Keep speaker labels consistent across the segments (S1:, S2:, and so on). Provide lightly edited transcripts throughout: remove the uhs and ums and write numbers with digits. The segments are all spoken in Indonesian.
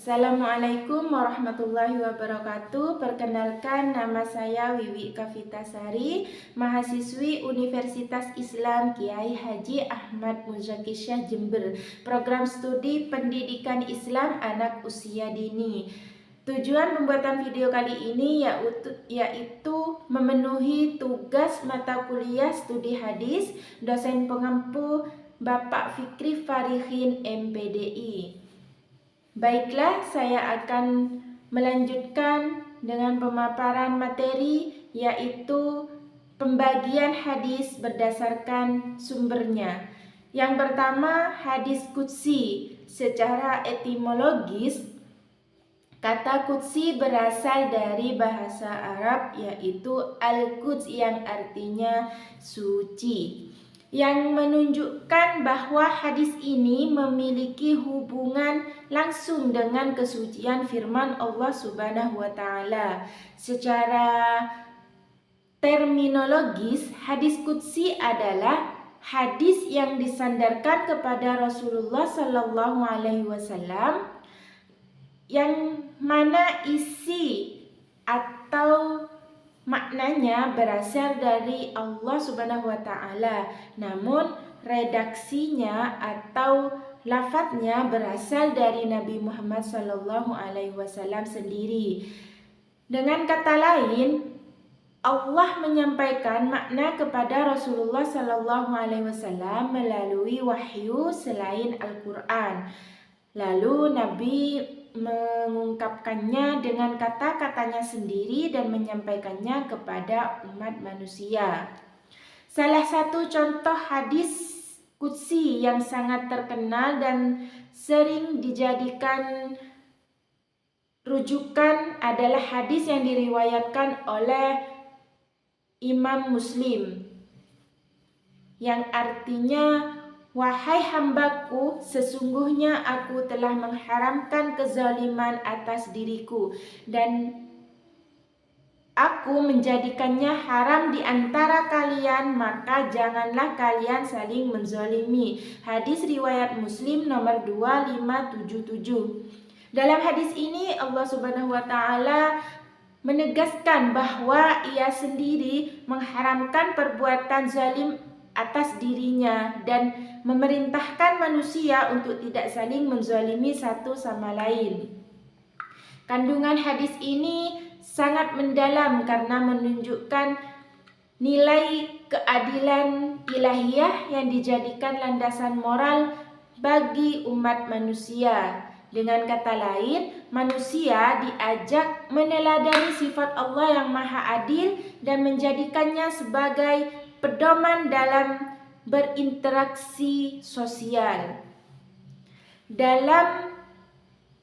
S1: Assalamualaikum warahmatullahi wabarakatuh. Perkenalkan, nama saya Wiwi Kavitasari, mahasiswi Universitas Islam Kiai Haji Ahmad Muzaki Syah Jember, program studi Pendidikan Islam Anak Usia Dini. Tujuan pembuatan video kali ini yaitu memenuhi tugas mata kuliah studi hadis dosen pengampu Bapak Fikri Farihin MPDI. Baiklah, saya akan melanjutkan dengan pemaparan materi, yaitu pembagian hadis berdasarkan sumbernya. Yang pertama, hadis qudsi. Secara etimologis, kata qudsi berasal dari bahasa Arab, yaitu al-Quds yang artinya suci, yang menunjukkan bahwa hadis ini memiliki hubungan langsung dengan kesucian firman Allah Subhanahu wa taala. Secara terminologis, hadis qudsi adalah hadis yang disandarkan kepada Rasulullah Sallallahu Alaihi Wasallam, yang mana isi atau maknanya berasal dari Allah Subhanahu wa taala, namun redaksinya atau lafadznya berasal dari Nabi Muhammad sallallahu alaihi wasallam sendiri. Dengan kata lain, Allah menyampaikan makna kepada Rasulullah sallallahu alaihi wasallam melalui wahyu selain Al-Qur'an. Lalu Nabi mengungkapkannya dengan kata-katanya sendiri dan menyampaikannya kepada umat manusia. Salah satu contoh hadis qudsi yang sangat terkenal dan sering dijadikan rujukan adalah hadis yang diriwayatkan oleh Imam Muslim, yang artinya, "Wahai hambaku, sesungguhnya aku telah mengharamkan kezaliman atas diriku, dan aku menjadikannya haram di antara kalian, maka janganlah kalian saling menzalimi." Hadis riwayat Muslim nomor 2577. Dalam hadis ini Allah Subhanahu wa taala menegaskan bahwa Ia sendiri mengharamkan perbuatan zalim atas dirinya dan memerintahkan manusia untuk tidak saling menzalimi satu sama lain. Kandungan hadis ini sangat mendalam karena menunjukkan nilai keadilan ilahiyah yang dijadikan landasan moral bagi umat manusia. Dengan kata lain, manusia diajak meneladani sifat Allah yang Maha Adil dan menjadikannya sebagai pedoman dalam berinteraksi sosial. Dalam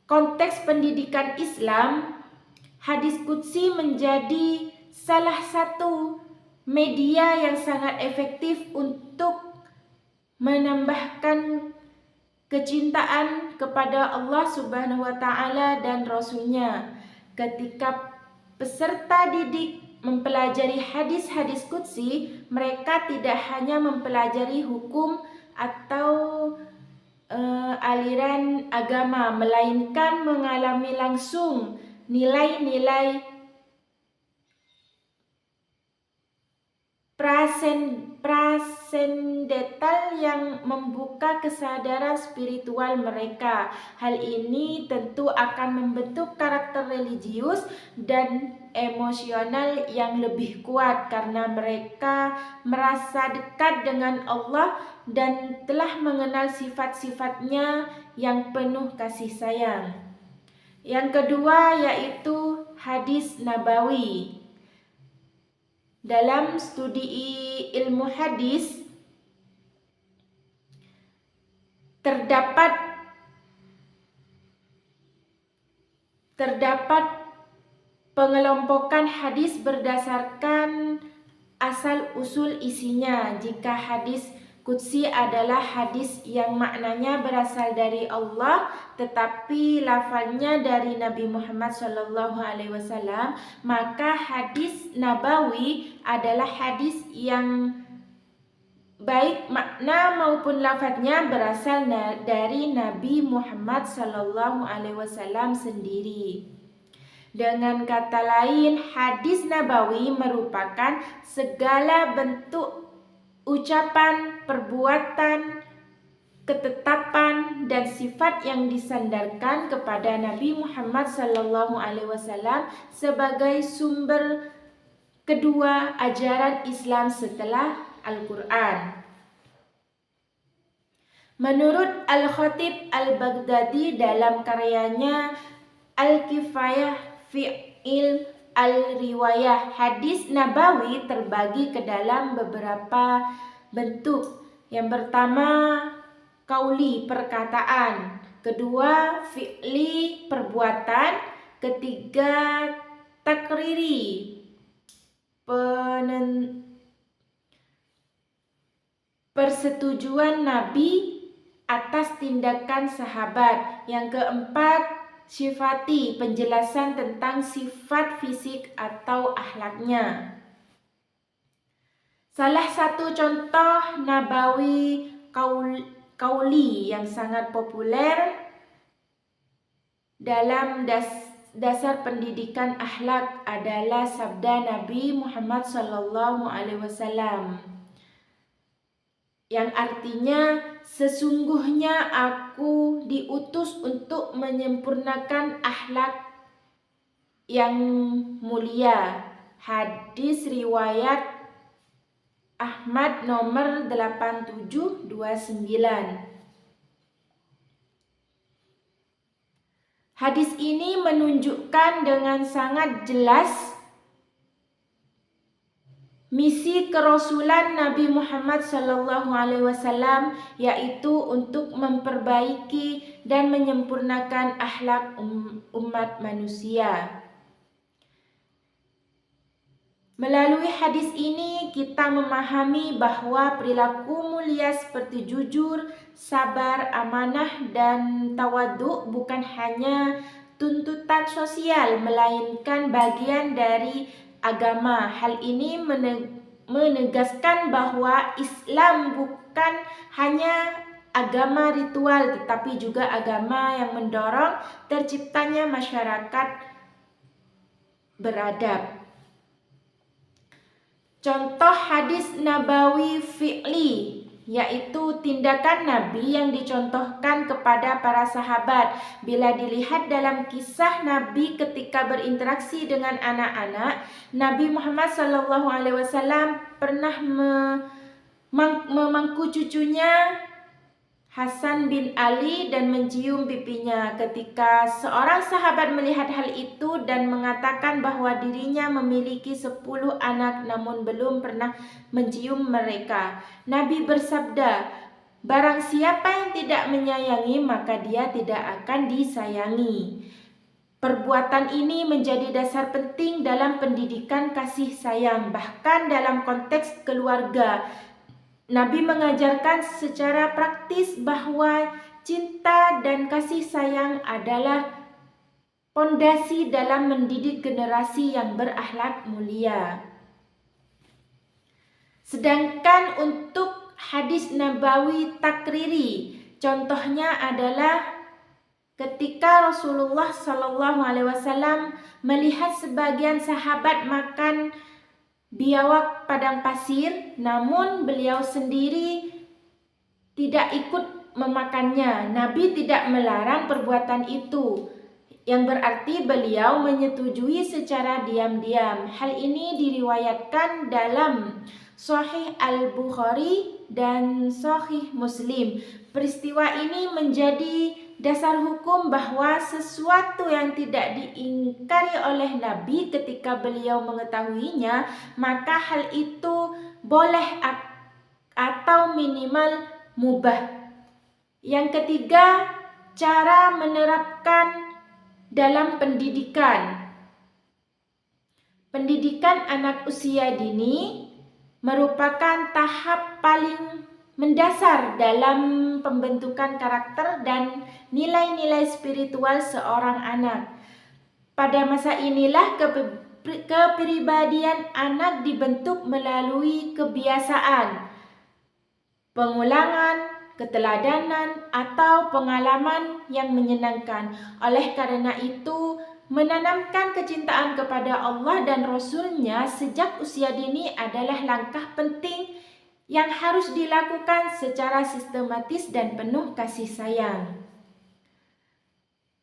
S1: konteks pendidikan Islam, hadis qudsi menjadi salah satu media yang sangat efektif untuk menambahkan kecintaan kepada Allah Subhanahu wa taala dan Rasul-Nya. Ketika peserta didik mempelajari hadis-hadis qudsi, mereka tidak hanya mempelajari hukum atau aliran agama, melainkan mengalami langsung nilai-nilai prasendental yang membuka kesadaran spiritual mereka. Hal ini tentu akan membentuk karakter religius dan emosional yang lebih kuat karena mereka merasa dekat dengan Allah dan telah mengenal sifat-sifatnya yang penuh kasih sayang. Yang kedua yaitu hadis nabawi. Dalam studi ilmu hadis terdapat pengelompokan hadis berdasarkan asal usul isinya. Jika hadis qudsi adalah hadis yang maknanya berasal dari Allah tetapi lafalnya dari Nabi Muhammad SAW, maka hadis nabawi adalah hadis yang baik makna maupun lafadznya berasal dari Nabi Muhammad SAW sendiri. Dengan kata lain, hadis nabawi merupakan segala bentuk ucapan, perbuatan, ketetapan dan sifat yang disandarkan kepada Nabi Muhammad SAW sebagai sumber kedua ajaran Islam setelah Al-Quran. Menurut Al-Khatib Al-Baghdadi dalam karyanya Al-Kifayah fi Ilm Al-Riwayah, hadis nabawi terbagi ke dalam beberapa bentuk. Yang pertama, qauli, perkataan. Kedua, fi'li, perbuatan. Ketiga, takriri, persetujuan Nabi atas tindakan sahabat. Yang keempat, sifati, penjelasan tentang sifat fisik atau akhlaknya. Salah satu contoh nabawi qauli yang sangat populer dalam dasar pendidikan akhlak adalah sabda Nabi Muhammad SAW, yang artinya, sesungguhnya aku diutus untuk menyempurnakan akhlak yang mulia. Hadis riwayat Ahmad nomor 8729. Hadis ini menunjukkan dengan sangat jelas misi kerasulan Nabi Muhammad SAW, yaitu untuk memperbaiki dan menyempurnakan akhlak umat manusia. Melalui hadis ini kita memahami bahwa perilaku mulia seperti jujur, sabar, amanah, dan tawadhu bukan hanya tuntutan sosial, melainkan bagian dari agama. Hal ini menegaskan bahwa Islam bukan hanya agama ritual, tetapi juga agama yang mendorong terciptanya masyarakat beradab. Contoh hadis nabawi fi'li, yaitu tindakan Nabi yang dicontohkan kepada para sahabat. Bila dilihat dalam kisah Nabi ketika berinteraksi dengan anak-anak, Nabi Muhammad SAW pernah memangku cucunya Hasan bin Ali dan mencium pipinya. Ketika seorang sahabat melihat hal itu dan mengatakan bahwa dirinya memiliki 10 anak namun belum pernah mencium mereka, Nabi bersabda, barang siapa yang tidak menyayangi maka dia tidak akan disayangi. Perbuatan ini menjadi dasar penting dalam pendidikan kasih sayang, bahkan dalam konteks keluarga. Nabi mengajarkan secara praktis bahwa cinta dan kasih sayang adalah pondasi dalam mendidik generasi yang berakhlak mulia. Sedangkan untuk hadis nabawi takriri, contohnya adalah ketika Rasulullah SAW melihat sebagian sahabat makan biawak padang pasir, namun beliau sendiri tidak ikut memakannya. Nabi tidak melarang perbuatan itu, yang berarti beliau menyetujui secara diam-diam. Hal ini diriwayatkan dalam Sahih Al-Bukhari dan Sahih Muslim. Peristiwa ini menjadi dasar hukum bahwa sesuatu yang tidak diingkari oleh Nabi ketika beliau mengetahuinya, maka hal itu boleh atau minimal mubah. Yang ketiga, cara menerapkan dalam pendidikan. Pendidikan anak usia dini merupakan tahap paling mendasar dalam pembentukan karakter dan nilai-nilai spiritual seorang anak. Pada masa inilah kepribadian anak dibentuk melalui kebiasaan, pengulangan, keteladanan, atau pengalaman yang menyenangkan. Oleh karena itu, menanamkan kecintaan kepada Allah dan Rasul-Nya sejak usia dini adalah langkah penting yang harus dilakukan secara sistematis dan penuh kasih sayang.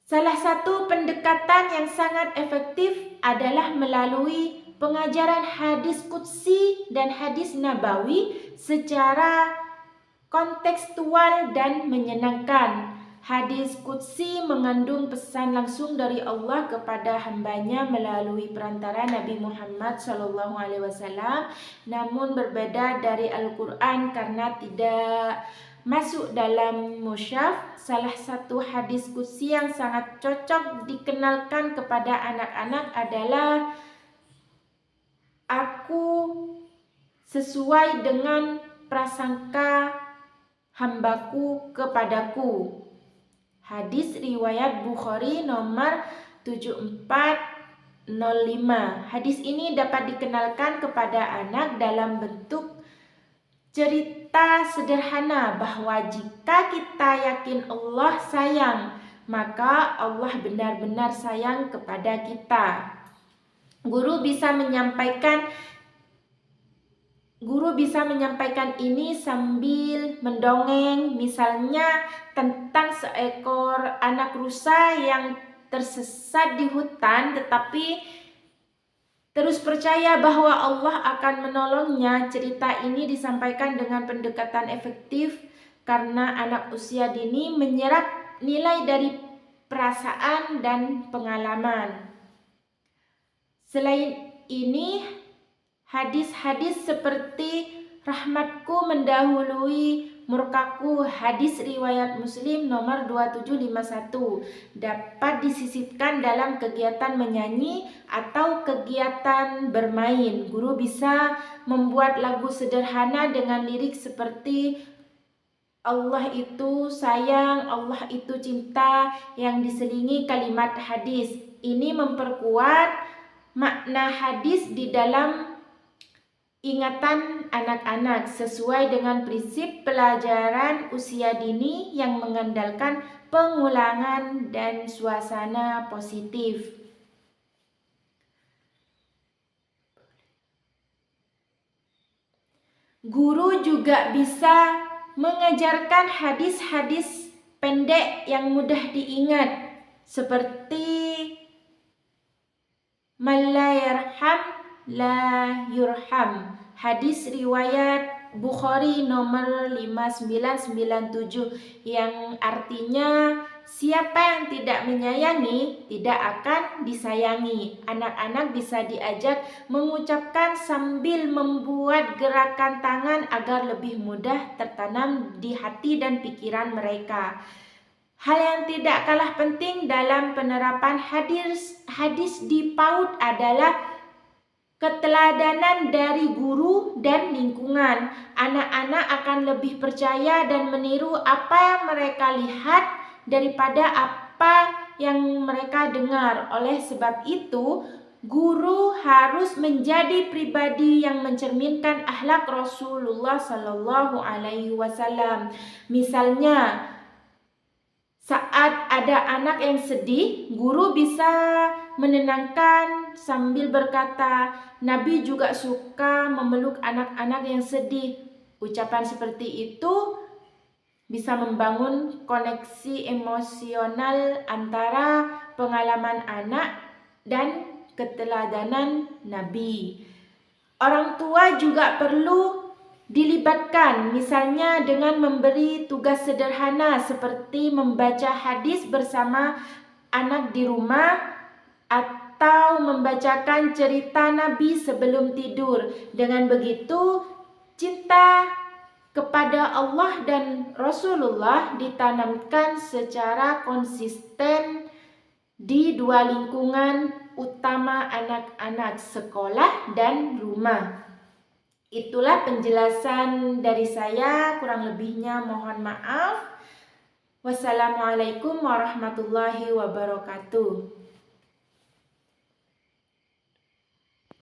S1: Salah satu pendekatan yang sangat efektif adalah melalui pengajaran hadis qudsi dan hadis nabawi secara kontekstual dan menyenangkan. Hadis qudsi mengandung pesan langsung dari Allah kepada hambanya melalui perantara Nabi Muhammad SAW, namun berbeda dari Al-Quran karena tidak masuk dalam mushaf. Salah satu hadis qudsi yang sangat cocok dikenalkan kepada anak-anak adalah "Aku sesuai dengan prasangka hambaku kepadaku." Hadis riwayat Bukhari nomor 7405. Hadis ini dapat dikenalkan kepada anak dalam bentuk cerita sederhana bahwa jika kita yakin Allah sayang, maka Allah benar-benar sayang kepada kita. Guru bisa menyampaikan ini sambil mendongeng, misalnya tentang seekor anak rusa yang tersesat di hutan tetapi terus percaya bahwa Allah akan menolongnya. Cerita ini disampaikan dengan pendekatan efektif karena anak usia dini menyerap nilai dari perasaan dan pengalaman. Selain ini, hadis-hadis seperti "Rahmatku mendahului murkaku" hadis riwayat Muslim nomor 2751 dapat disisipkan dalam kegiatan menyanyi atau kegiatan bermain. Guru bisa membuat lagu sederhana dengan lirik seperti "Allah itu sayang, Allah itu cinta" yang diselingi kalimat hadis. Ini memperkuat makna hadis di dalam ingatan anak-anak sesuai dengan prinsip pelajaran usia dini yang mengandalkan pengulangan dan suasana positif. Guru juga bisa mengajarkan hadis-hadis pendek yang mudah diingat seperti "Man la yarham la yurham", hadis riwayat Bukhari nomor 5997 yang artinya siapa yang tidak menyayangi tidak akan disayangi. Anak-anak bisa diajak mengucapkan sambil membuat gerakan tangan agar lebih mudah tertanam di hati dan pikiran mereka. Hal yang tidak kalah penting dalam penerapan hadis di PAUD adalah keteladanan dari guru dan lingkungan. Anak-anak akan lebih percaya dan meniru apa yang mereka lihat daripada apa yang mereka dengar. Oleh sebab itu, guru harus menjadi pribadi yang mencerminkan akhlak Rasulullah SAW. Misalnya, saat ada anak yang sedih, guru bisa menenangkan sambil berkata, "Nabi juga suka memeluk anak-anak yang sedih." Ucapan seperti itu bisa membangun koneksi emosional antara pengalaman anak dan keteladanan Nabi. Orang tua juga perlu dilibatkan, misalnya dengan memberi tugas sederhana seperti membaca hadis bersama anak di rumah atau membacakan cerita Nabi sebelum tidur. Dengan begitu, cinta kepada Allah dan Rasulullah ditanamkan secara konsisten di dua lingkungan utama anak-anak, sekolah dan rumah. Itulah penjelasan dari saya, kurang lebihnya mohon maaf. Wassalamualaikum warahmatullahi wabarakatuh.